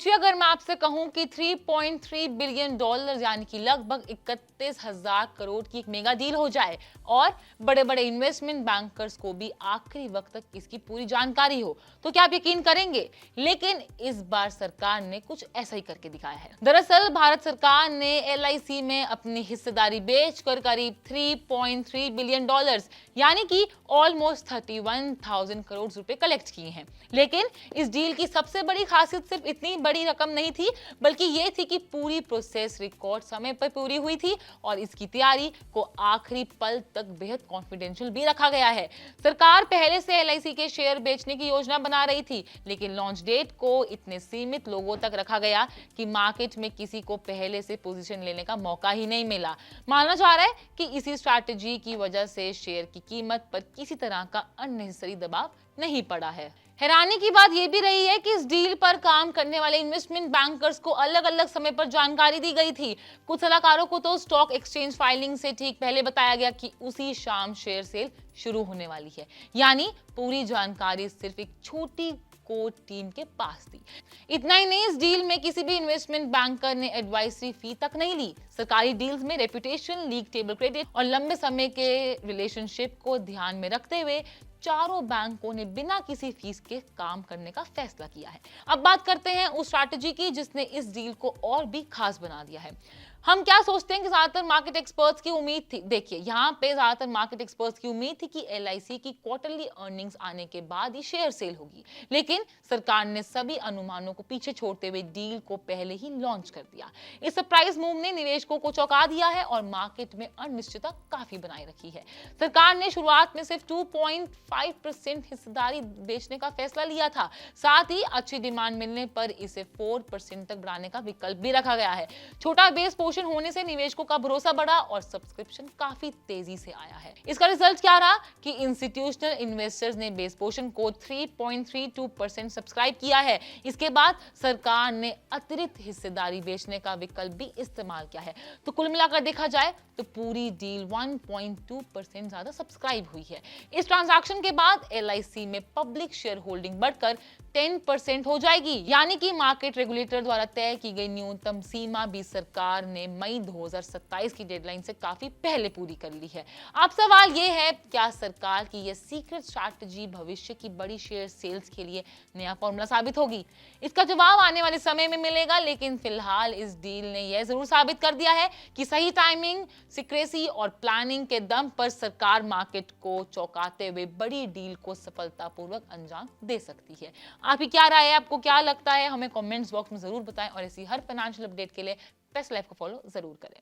सोचिए अगर मैं आपसे कहूं कि 3.3 बिलियन डॉलर यानी कि लगभग 31,000 करोड़ की एक मेगा डील हो जाए और बड़े बड़े इन्वेस्टमेंट बैंकर्स को भी आखिरी वक्त तक इसकी पूरी जानकारी हो, तो क्या आप यकीन करेंगे? लेकिन इस बार सरकार ने कुछ ऐसा ही करके दिखाया है। दरअसल भारत सरकार ने LIC में अपनी हिस्सेदारी बेचकर करीब 3.3 बिलियन डॉलर्स यानी कि ऑलमोस्ट 31,000 करोड़ रुपए कलेक्ट किए हैं। लेकिन इस डील की सबसे बड़ी खासियत सिर्फ इतनी बड़ी रकम नहीं थी, बल्कि ये थी कि पूरी प्रोसेस रिकॉर्ड समय पर पूरी हुई थी और इसकी तैयारी को आखिरी पल तक बेहद कॉन्फिडेंशियल भी रखा गया है। सरकार पहले से LIC के शेयर बेचने की योजना बना रही थी, लेकिन लॉन्च डेट को इतने सीमित लोगों तक रखा गया कि मार्केट में किसी को पहले से पोजीशन लेने का मौका ही नहीं मिला। माना जा रहा है कि इसी स्ट्रैटेजी की वजह से शेयर की कीमत पर किसी तरह का अननेसेसरी दबाव नहीं पड़ा है। हैरानी की बात यह भी रही है कि इस डील पर काम करने वाले इन्वेस्टमेंट बैंकर्स को अलग अलग समय पर जानकारी दी गई थी। कुछ सलाहकारों को तो स्टॉक एक्सचेंज फाइलिंग से ठीक पहले बताया गया कि उसी शाम शेयर सेल शुरू होने वाली है, यानी पूरी जानकारी सिर्फ एक छोटी कोर टीम के पास थी। इतना ही नहीं, इस डील में किसी भी इन्वेस्टमेंट बैंकर ने एडवाइजरी फी तक नहीं ली। सरकारी डील्स में रेपुटेशन, लीग टेबल क्रेडिट और लंबे समय के रिलेशनशिप को ध्यान में रखते हुए चारों बैंकों ने बिना किसी फीस के काम करने का फैसला किया है। अब बात करते हैं उस स्ट्रैटेजी की जिसने इस डील को और भी खास बना दिया है। हम क्या सोचते हैं कि ज्यादातर मार्केट एक्सपर्ट्स की उम्मीद थी, देखिए यहाँ पे ज्यादातर मार्केट एक्सपर्ट्स की उम्मीद थी कि LIC की क्वार्टरली अर्निंग्स आने के बाद ही शेयर सेल होगी, लेकिन सरकार ने सभी अनुमानों को पीछे छोड़ते हुए डील को पहले ही लॉन्च कर दिया। इस सरप्राइज मूव ने निवेशकों को चौंका दिया है और मार्केट में अनिश्चितता काफी बनाए रखी है। सरकार ने शुरुआत में सिर्फ 2.5% हिस्सेदारी बेचने का फैसला लिया था, साथ ही अच्छी डिमांड मिलने पर इसे 4% तक बढ़ाने का विकल्प भी रखा गया है। छोटा बेस होने से निवेशकों का भरोसा बढ़ा और सब्सक्रिप्शन काफी तेजी से आया है। इसका रिजल्ट क्या रहा कि इंस्टीट्यूशनल इन्वेस्टर्स ने बेस पोर्शन को 3.32% सब्सक्राइब किया है। इसके बाद सरकार ने अतिरिक्त हिस्सेदारी बेचने का विकल्प भी इस्तेमाल किया है। तो कुल मिलाकर देखा जाए तो पूरी डील 1.2% ज्यादा सब्सक्राइब हुई है। इस ट्रांजैक्शन के बाद LIC में पब्लिक शेयर होल्डिंग बढ़कर 10% हो जाएगी, यानी कि मार्केट रेगुलेटर द्वारा तय की गई न्यूनतम सीमा भी सरकार ने मई 2027 की डेडलाइन से काफी पहले पूरी कर ली है। अब सवाल यह है, क्या सरकार की यह सीक्रेट स्ट्रैटेजी भविष्य की बड़ी शेयर सेल्स के लिए नया फॉर्मूला साबित होगी? इसका जवाब आने वाले समय में मिलेगा, लेकिन फिलहाल इस डील ने यह जरूर साबित कर दिया है कि सही टाइमिंग, सीक्रेसी और प्लानिंग के दम पर सरकार मार्केट को चौंकाते हुए बड़ी डील को सफलतापूर्वक अंजाम दे सकती है। आपकी क्या राय है? आपको क्या लगता है? हमें कमेंट्स बॉक्स में जरूर बताएं और ऐसी हर फाइनेंशियल अपडेट के लिए पेस्ट लाइफ को फॉलो जरूर करें।